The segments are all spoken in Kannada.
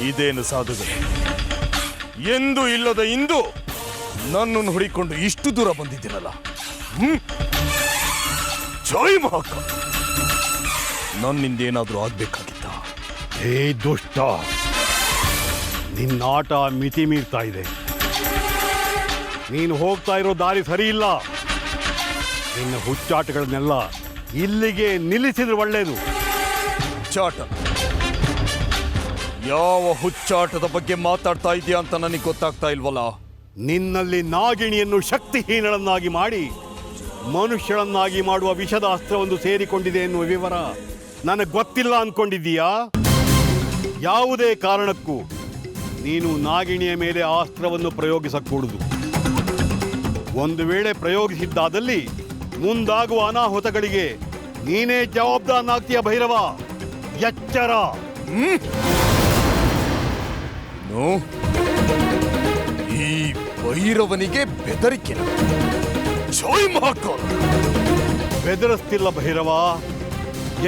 ಇದೇನು ಸಾಧುಗಳು, ಎಂದು ಇಲ್ಲದ ಇಂದು ನನ್ನನ್ನು ಹುಡಿಕೊಂಡು ಇಷ್ಟು ದೂರ ಬಂದಿದ್ದೀನಲ್ಲ. ಜೈ ಮಹಾಕಾಲ್, ನನ್ನಿಂದೇನಾದ್ರೂ ಆಗ್ಬೇಕಾಗಿತ್ತ? ಹೇ ದುಷ್ಟ, ನಿನ್ನಾಟ ಮಿತಿ ಮೀರ್ತಾ ಇದೆ. ನೀನು ಹೋಗ್ತಾ ಇರೋ ದಾರಿ ಸರಿ ಇಲ್ಲ. ನಿನ್ನ ಹುಚ್ಚಾಟಗಳನ್ನೆಲ್ಲ ಇಲ್ಲಿಗೆ ನಿಲ್ಲಿಸಿದ್ರೆ ಒಳ್ಳೇದು. ಹುಚ್ಚಾಟ? ಯಾವ ಹುಚ್ಚಾಟದ ಬಗ್ಗೆ ಮಾತಾಡ್ತಾ ಇದೆಯಾ ಅಂತ ನನಗೆ ಗೊತ್ತಾಗ್ತಾ ಇಲ್ವಲ್ಲ. ನಿನ್ನಲ್ಲಿ ನಾಗಿಣಿಯನ್ನು ಶಕ್ತಿಹೀನಳನ್ನಾಗಿ ಮಾಡಿ ಮನುಷ್ಯಳನ್ನಾಗಿ ಮಾಡುವ ವಿಷದ ಅಸ್ತ್ರವೊಂದು ಸೇರಿಕೊಂಡಿದೆ ಎನ್ನುವ ವಿವರ ನನಗೆ ಗೊತ್ತಿಲ್ಲ ಅನ್ಕೊಂಡಿದ್ದೀಯಾ? ಯಾವುದೇ ಕಾರಣಕ್ಕೂ ನೀನು ನಾಗಿಣಿಯ ಮೇಲೆ ಆ ಅಸ್ತ್ರವನ್ನು ಪ್ರಯೋಗಿಸಕೂಡುದು. ಒಂದು ವೇಳೆ ಪ್ರಯೋಗಿಸಿದ್ದಾದಲ್ಲಿ ಮುಂದಾಗುವ ಅನಾಹುತಗಳಿಗೆ ನೀನೇ ಜವಾಬ್ದಾರನಾಗ್ತೀಯ ಭೈರವ. ಎಚ್ಚರ! ಈ ಭೈರವನಿಗೆ ಬೆದರಿಕೆ? ಜೈ ಮಹಾಕಾಲ್! ಬೆದರಿಸ್ತಿಲ್ಲ ಭೈರವ,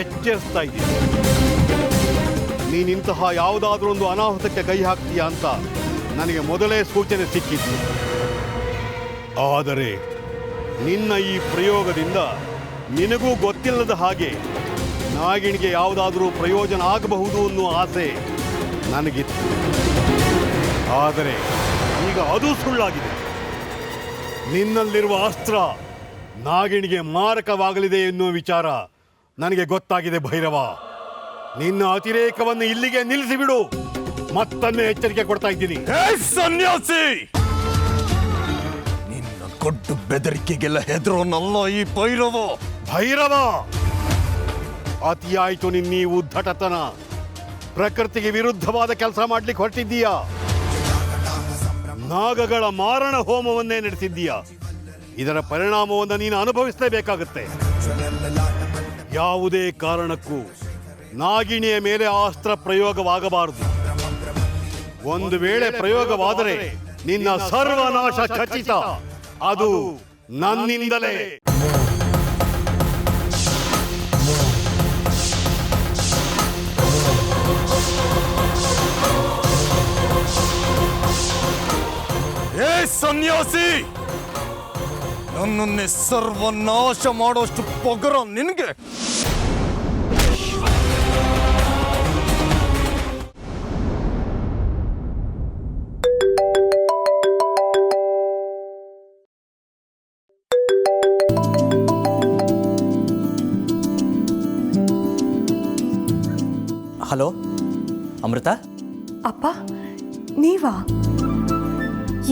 ಎಚ್ಚರಿಸ್ತಾ ಇದ್ದೀನಿ. ನೀನಿಂತಹ ಯಾವುದಾದ್ರೂ ಒಂದು ಅನಾಹುತಕ್ಕೆ ಕೈ ಹಾಕ್ತೀಯ ಅಂತ ನನಗೆ ಮೊದಲೇ ಸೂಚನೆ ಸಿಕ್ಕಿತ್ತು. ಆದರೆ ನಿನ್ನ ಈ ಪ್ರಯೋಗದಿಂದ ನಿನಗೂ ಗೊತ್ತಿಲ್ಲದ ಹಾಗೆ ನಾಗಿಣಿಗೆ ಯಾವುದಾದ್ರೂ ಪ್ರಯೋಜನ ಆಗಬಹುದು ಅನ್ನುವ ಆಸೆ ನನಗಿತ್ತು. ಆದರೆ ಈಗ ಅದು ಸುಳ್ಳಾಗಿದೆ. ನಿನ್ನಲ್ಲಿರುವ ಅಸ್ತ್ರ ನಾಗಿಣಿಗೆ ಮಾರಕವಾಗಲಿದೆ ಎನ್ನುವ ವಿಚಾರ ನನಗೆ ಗೊತ್ತಾಗಿದೆ ಭೈರವ. ನಿನ್ನ ಅತಿರೇಕವನ್ನು ಇಲ್ಲಿಗೆ ನಿಲ್ಲಿಸಿಬಿಡು. ಮತ್ತೊಮ್ಮೆ ಎಚ್ಚರಿಕೆ ಕೊಡ್ತಾ ಇದ್ದೀನಿ. ಸನ್ಯಾಸಿ, ನಿನ್ನ ಕೊಟ್ಟು ಬೆದರಿಕೆಗೆಲ್ಲ ಹೆದರೋನಲ್ಲ ಈ ಭೈರವ. ಭೈರವ, ಅತಿಯಾಯಿತು ನಿನ್ನೀ ಉದ್ದಟತನ. ಪ್ರಕೃತಿಗೆ ವಿರುದ್ಧವಾದ ಕೆಲಸ ಮಾಡ್ಲಿಕ್ಕೆ ಹೊರಟಿದ್ದೀಯಾ. ನಾಗಗಳ ಮಾರಣ ಹೋಮವನ್ನೇ ನಡೆಸಿದ್ದೀಯಾ. ಇದರ ಪರಿಣಾಮವನ್ನು ನೀನು ಅನುಭವಿಸಲೇಬೇಕಾಗುತ್ತೆ. ಯಾವುದೇ ಕಾರಣಕ್ಕೂ ನಾಗಿಣಿಯ ಮೇಲೆ ಆ ಅಸ್ತ್ರ ಪ್ರಯೋಗವಾಗಬಾರದು. ಒಂದು ವೇಳೆ ಪ್ರಯೋಗವಾದರೆ ನಿನ್ನ ಸರ್ವನಾಶ ಖಚಿತ. ಅದು ನನ್ನಿಂದಲೇ. ಏ ಸನ್ಯಾಸಿ, ನನ್ನನ್ನೇ ಸರ್ವನಾಶ ಮಾಡೋಷ್ಟು ಪೊಗರ ನಿನಗೆ? ಹಲೋ ಅಮೃತ. ಅಪ್ಪ, ನೀವಾ?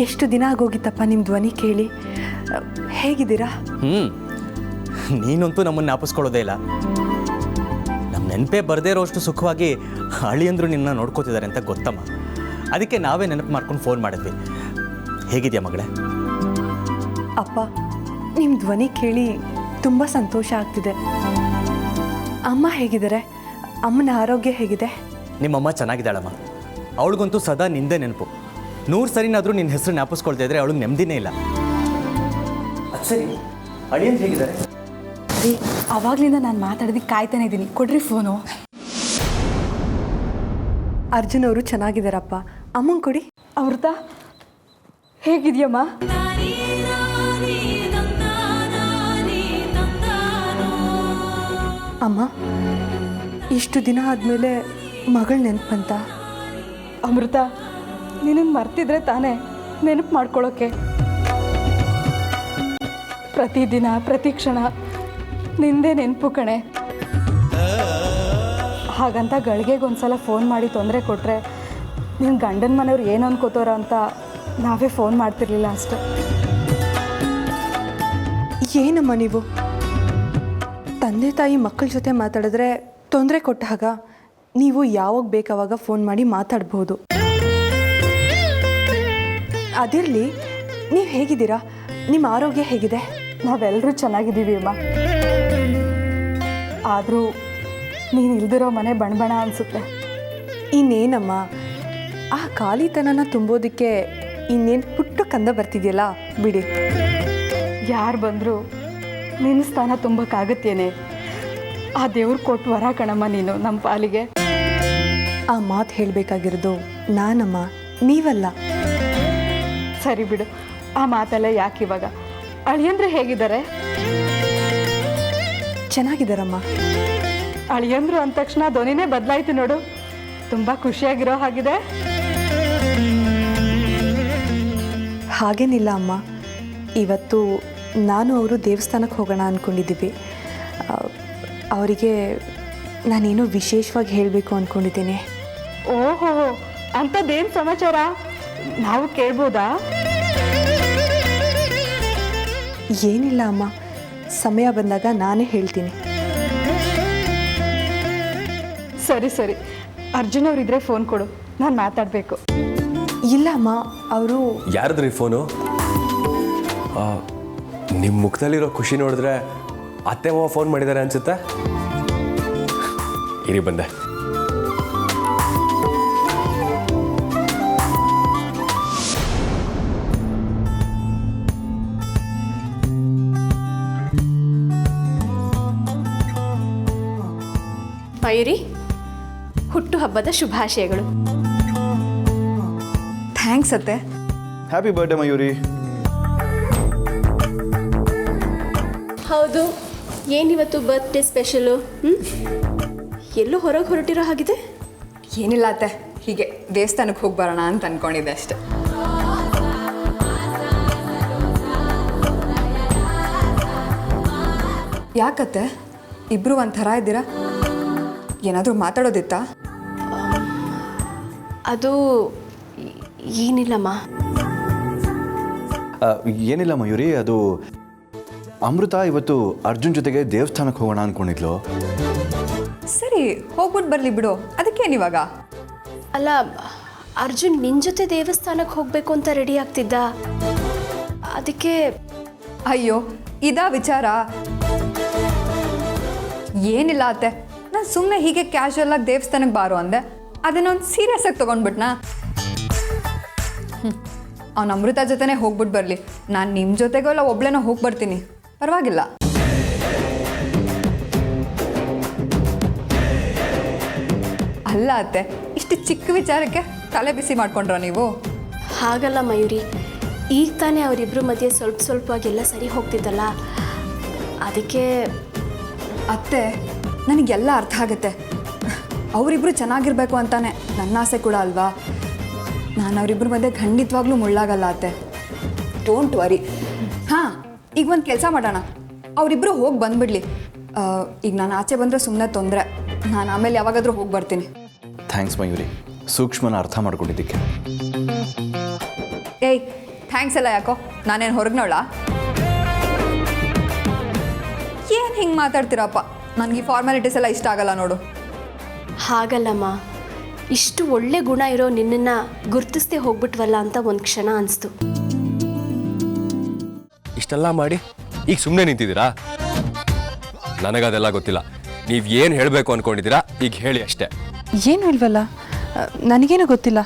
ಎಷ್ಟು ದಿನ ಆಗೋಗಿತ್ತಪ್ಪ ನಿಮ್ಮ ಧ್ವನಿ ಕೇಳಿ. ಹೇಗಿದ್ದೀರಾ? ನೀನಂತೂ ನಮ್ಮನ್ನು ಜ್ಞಾಪಿಸ್ಕೊಳ್ಳೋದೇ ಇಲ್ಲ. ನಮ್ಮ ನೆನಪೇ ಬರದೇ ಇರೋಷ್ಟು ಸುಖವಾಗಿ ಅಳಿಯಂದ್ರು ನಿನ್ನ ನೋಡ್ಕೋತಿದ್ದಾರೆ ಅಂತ ಗೊತ್ತಮ್ಮ. ಅದಕ್ಕೆ ನಾವೇ ನೆನಪು ಮಾಡ್ಕೊಂಡು ಫೋನ್ ಮಾಡಿದ್ವಿ. ಹೇಗಿದೆಯಾ ಮಗಳೇ? ಅಪ್ಪ, ನಿಮ್ಮ ಧ್ವನಿ ಕೇಳಿ ತುಂಬ ಸಂತೋಷ ಆಗ್ತಿದೆ. ಅಮ್ಮ ಹೇಗಿದ್ದಾರೆ? ಅಮ್ಮನ ಆರೋಗ್ಯ ಹೇಗಿದೆ? ನಿಮ್ಮಮ್ಮ ಚೆನ್ನಾಗಿದ್ದಾಳಮ್ಮ. ಅವಳಿಗಂತೂ ಸದಾ ನಿಂದೇ ನೆನಪು. 100 ಸರಿನಾದರೂ ನಿನ್ನ ಹೆಸರು ಜ್ಞಾಪಿಸ್ಕೊಳ್ತಾ ಇದ್ರೆ ಅವಳಿಗೆ ನೆಮ್ಮದಿನೇ ಇಲ್ಲ. ಸರಿ, ಅಳಿಯಂದು ಹೇಗಿದ್ದಾರೆ? ರೀ, ಅವಾಗಲಿಂದ ನಾನು ಮಾತಾಡೋದಕ್ಕೆ ಕಾಯ್ತಾನೆ ಇದ್ದೀನಿ. ಕೊಡ್ರಿ ಫೋನು. ಅರ್ಜುನ್ ಅವರು ಚೆನ್ನಾಗಿದ್ದಾರಪ್ಪ. ಅಮ್ಮಂಗೆ ಕೊಡಿ. ಅಮೃತ, ಹೇಗಿದೆಯಮ್ಮ? ಅಮ್ಮ, ಇಷ್ಟು ದಿನ ಆದಮೇಲೆ ಮಗಳು ನೆನಪಂತ. ಅಮೃತ, ನಿನ್ನನ್ನು ಮರ್ತಿದ್ರೆ ತಾನೇ ನೆನಪು ಮಾಡ್ಕೊಳ್ಳೋಕ್ಕೆ. ಪ್ರತಿದಿನ ಪ್ರತಿ ಕ್ಷಣ ನಿಂದೇ ನೆನಪು ಕಣೆ. ಹಾಗಂತ ಗಳಿಗೆಗೊಂದ್ಸಲ ಫೋನ್ ಮಾಡಿ ತೊಂದರೆ ಕೊಟ್ಟರೆ ನಿನ್ನ ಗಂಡನ ಮನೆಯವ್ರು ಏನು ಅನ್ಕೋತಾರ ಅಂತ ನಾವೇ ಫೋನ್ ಮಾಡ್ತಿರ್ಲಿಲ್ಲ ಅಷ್ಟೆ. ಏನಮ್ಮ ನೀವು? ತಂದೆ ತಾಯಿ ಮಕ್ಕಳ ಜೊತೆ ಮಾತಾಡಿದ್ರೆ ತೊಂದರೆ ಕೊಟ್ಟಾಗ ನೀವು ಯಾವಾಗ ಬೇಕಾವಾಗ ಫೋನ್ ಮಾಡಿ ಮಾತಾಡ್ಬೋದು. ಅದಿರಲಿ, ನೀವು ಹೇಗಿದ್ದೀರಾ? ನಿಮ್ಮ ಆರೋಗ್ಯ ಹೇಗಿದೆ? ನಾವೆಲ್ಲರೂ ಚೆನ್ನಾಗಿದ್ದೀವಿ ಅಮ್ಮ. ಆದರೂ ನೀನು ಇಲ್ದಿರೋ ಮನೆ ಬಣಬಣ ಅನಿಸುತ್ತೆ. ಇನ್ನೇನಮ್ಮ, ಆ ಖಾಲಿತನನ ತುಂಬೋದಕ್ಕೆ ಇನ್ನೇನು ಪುಟ್ಟ ಕಂದ ಬರ್ತಿದೆಯಲ್ಲ, ಬಿಡಿ. ಯಾರು ಬಂದರೂ ನಿನ್ನ ಸ್ಥಾನ ತುಂಬಕ್ಕಾಗತ್ತೇನೆ? ಆ ದೇವ್ರು ಕೊಟ್ಟು ವರ ಕಣಮ್ಮ ನೀನು ನಮ್ಮ ಪಾಲಿಗೆ. ಆ ಮಾತು ಹೇಳಬೇಕಾಗಿರೋದು ನಾನಮ್ಮ, ನೀವಲ್ಲ. ಸರಿ ಬಿಡು, ಆ ಮಾತೆಲ್ಲ ಯಾಕೆ ಇವಾಗ. ಅಳಿಯಂದ್ರೆ ಹೇಗಿದ್ದಾರೆ? ಚೆನ್ನಾಗಿದ್ದಾರಮ್ಮ. ಅಳಿಯಂದ್ರು ಅಂದ ತಕ್ಷಣ ಧ್ವನಿನೇ ಬದಲಾಯ್ತು ನೋಡು. ತುಂಬ ಖುಷಿಯಾಗಿರೋ ಹಾಗಿದೆ. ಹಾಗೇನಿಲ್ಲ ಅಮ್ಮ, ಇವತ್ತು ನಾನು ಅವರು ದೇವಸ್ಥಾನಕ್ಕೆ ಹೋಗೋಣ ಅಂದ್ಕೊಂಡಿದ್ದೀವಿ. ಅವರಿಗೆ ನಾನೇನೋ ವಿಶೇಷವಾಗಿ ಹೇಳಬೇಕು ಅಂದ್ಕೊಂಡಿದ್ದೀನಿ. ಓಹೋ, ಅಂಥದ್ದೇನು ಸಮಾಚಾರ? ನಾವು ಕೇಳ್ಬೋದಾ? ಏನಿಲ್ಲ ಅಮ್ಮ, ಸಮಯ ಬಂದಾಗ ನಾನೇ ಹೇಳ್ತೀನಿ. ಸರಿ ಸರಿ, ಅರ್ಜುನ್ ಅವರಿದ್ರೆ ಫೋನ್ ಕೊಡು, ನಾನು ಮಾತಾಡಬೇಕು. ಇಲ್ಲ ಅಮ್ಮ, ಅವರು ಯಾರದ್ರಿ ಫೋನು? ನಿಮ್ಮ ಮುಖದಲ್ಲಿರೋ ಖುಷಿ ನೋಡಿದ್ರೆ ಅತ್ತೆ ಮಾವ ಫೋನ್ ಮಾಡಿದ್ದಾರೆ ಅನ್ಸುತ್ತೆ. ಇರಿ ಬಂದೆ. ಮಯೂರಿ, ಹುಟ್ಟುಹಬ್ಬದ ಶುಭಾಶಯಗಳು. ಥ್ಯಾಂಕ್ಸ್ ಅತ್ತೆ. Happy birthday Mayuri. ಹೌದು, ಏನಿವತ್ತು ಬರ್ತ್ಡೇ ಸ್ಪೆಷಲು? ಎಲ್ಲೂ ಹೊರಗೆ ಹೊರಟಿರೋ ಹಾಗಿದೆ. ಏನಿಲ್ಲ ಅತ್ತೆ, ಹೀಗೆ ದೇವಸ್ಥಾನಕ್ಕೆ ಹೋಗಿ ಬರೋಣ ಅಂತ ಅಂದ್ಕೊಂಡಿದ್ದೆ ಅಷ್ಟೆ. ಯಾಕತ್ತೆ ಇಬ್ಬರು ಒಂಥರ ಇದ್ದೀರಾ? ಏನಾದರೂ ಮಾತಾಡೋದಿತ್ತಾ? ಅದು ಏನಿಲ್ಲಮ್ಮ. ಏನಿಲ್ಲ ಮಯೂರಿ, ಅದು ಅಮೃತ ಇವತ್ತು ಅರ್ಜುನ್ ಜೊತೆಗೆ ದೇವಸ್ಥಾನಕ್ಕೆ ಹೋಗೋಣ ಅಂದ್ಕೊಂಡಿದ್ಲು. ಸರಿ, ಹೋಗ್ಬಿಟ್ಟು ಬರಲಿ ಬಿಡು, ಅದಕ್ಕೇನಿವಾಗ? ಅಲ್ಲ, ಅರ್ಜುನ್ ನಿನ್ನ ಜೊತೆ ದೇವಸ್ಥಾನಕ್ಕೆ ಹೋಗಬೇಕು ಅಂತ ರೆಡಿ ಆಗ್ತಿದ್ದ, ಅದಕ್ಕೆ. ಅಯ್ಯೋ, ಇದಾ ವಿಚಾರ? ಏನಿಲ್ಲ ಅತ್ತೆ, ನಾನು ಸುಮ್ಮನೆ ಹೀಗೆ ಕ್ಯಾಶುವಲ್ ಆಗಿ ದೇವಸ್ಥಾನಕ್ಕೆ ಬಾರೋ ಅಂದೆ, ಅದನ್ನೊಂದು ಸೀರಿಯಸ್ ಆಗಿ ತೊಗೊಂಡ್ಬಿಟ್ನಾ? ಅವ್ನು ಅಮೃತ ಜೊತೆನೇ ಹೋಗ್ಬಿಟ್ಟು ಬರಲಿ, ನಾನು ನಿಮ್ಮ ಜೊತೆಗೋ ಇಲ್ಲ ಒಬ್ಳೇನೋ ಹೋಗಿ ಬರ್ತೀನಿ, ಪರವಾಗಿಲ್ಲ. ಅಲ್ಲ ಅತ್ತೆ, ಇಷ್ಟು ಚಿಕ್ಕ ವಿಚಾರಕ್ಕೆ ತಲೆ ಬಿಸಿ ಮಾಡ್ಕೊಂಡ್ರ ನೀವು? ಹಾಗಲ್ಲ ಮಯೂರಿ, ಈಗ ತಾನೇ ಅವರಿಬ್ಬರ ಮಧ್ಯೆ ಸ್ವಲ್ಪ ಸ್ವಲ್ಪವಾಗೆಲ್ಲ ಸರಿ ಹೋಗ್ತಿದ್ದಲ್ಲ, ಅದಕ್ಕೆ. ಅತ್ತೆ, ನನಗೆಲ್ಲ ಅರ್ಥ ಆಗುತ್ತೆ. ಅವರಿಬ್ಬರು ಚೆನ್ನಾಗಿರ್ಬೇಕು ಅಂತಾನೆ ನನ್ನ ಆಸೆ ಕೂಡ ಅಲ್ವಾ. ನಾನು ಅವರಿಬ್ಬರ ಮಧ್ಯೆ ಖಂಡಿತವಾಗ್ಲೂ ಮುಳ್ಳಾಗಲ್ಲ ಅತ್ತೆ, ಡೋಂಟ್ ವರಿ. ಹಾಂ, ಈಗ ಒಂದು ಕೆಲಸ ಮಾಡೋಣ, ಅವರಿಬ್ಬರು ಹೋಗಿ ಬಂದುಬಿಡ್ಲಿ. ಈಗ ನಾನು ಆಚೆ ಬಂದರೆ ಸುಮ್ಮನೆ ತೊಂದರೆ, ನಾನು ಆಮೇಲೆ ಯಾವಾಗಾದರೂ ಹೋಗಿ ಬರ್ತೀನಿ. ಥ್ಯಾಂಕ್ಸ್ ಮಯೂರಿ, ಸೂಕ್ಷ್ಮನ ಅರ್ಥ ಮಾಡ್ಕೊಂಡಿದ್ದಕ್ಕೆ. ಏಯ್, ಥ್ಯಾಂಕ್ಸ್ ಎಲ್ಲ ಯಾಕೋ, ನಾನೇನು ಹೊರಗ್ನೋಳ? ಏನು ಹಿಂಗೆ ಮಾತಾಡ್ತೀರಪ್ಪ? ನನಗೆ ಈ ಫಾರ್ಮ್ಯಾಲಿಟೀಸ್ ಎಲ್ಲ ಇಷ್ಟ ಆಗಲ್ಲ ನೋಡು. ಹಾಗಲ್ಲಮ್ಮ, ಇಷ್ಟು ಒಳ್ಳೆ ಗುಣ ಇರೋ ನಿನ್ನನ್ನು ಗುರ್ತಿಸ್ದೇ ಹೋಗ್ಬಿಟ್ವಲ್ಲ ಅಂತ ಒಂದು ಕ್ಷಣ ಅನಿಸ್ತು. ಇಷ್ಟೆಲ್ಲ ಮಾಡಿ ಈಗ ಸುಮ್ಮನೆ ನಿಂತಿದ್ದೀರಾ? ನನಗದೆಲ್ಲ ಗೊತ್ತಿಲ್ಲ. ನೀವು ಏನು ಹೇಳಬೇಕು ಅಂದ್ಕೊಂಡಿದ್ದೀರಾ ಈಗ ಹೇಳಿ ಅಷ್ಟೇ. ಏನೂ ಇಲ್ವಲ್ಲ, ನನಗೇನು ಗೊತ್ತಿಲ್ಲ.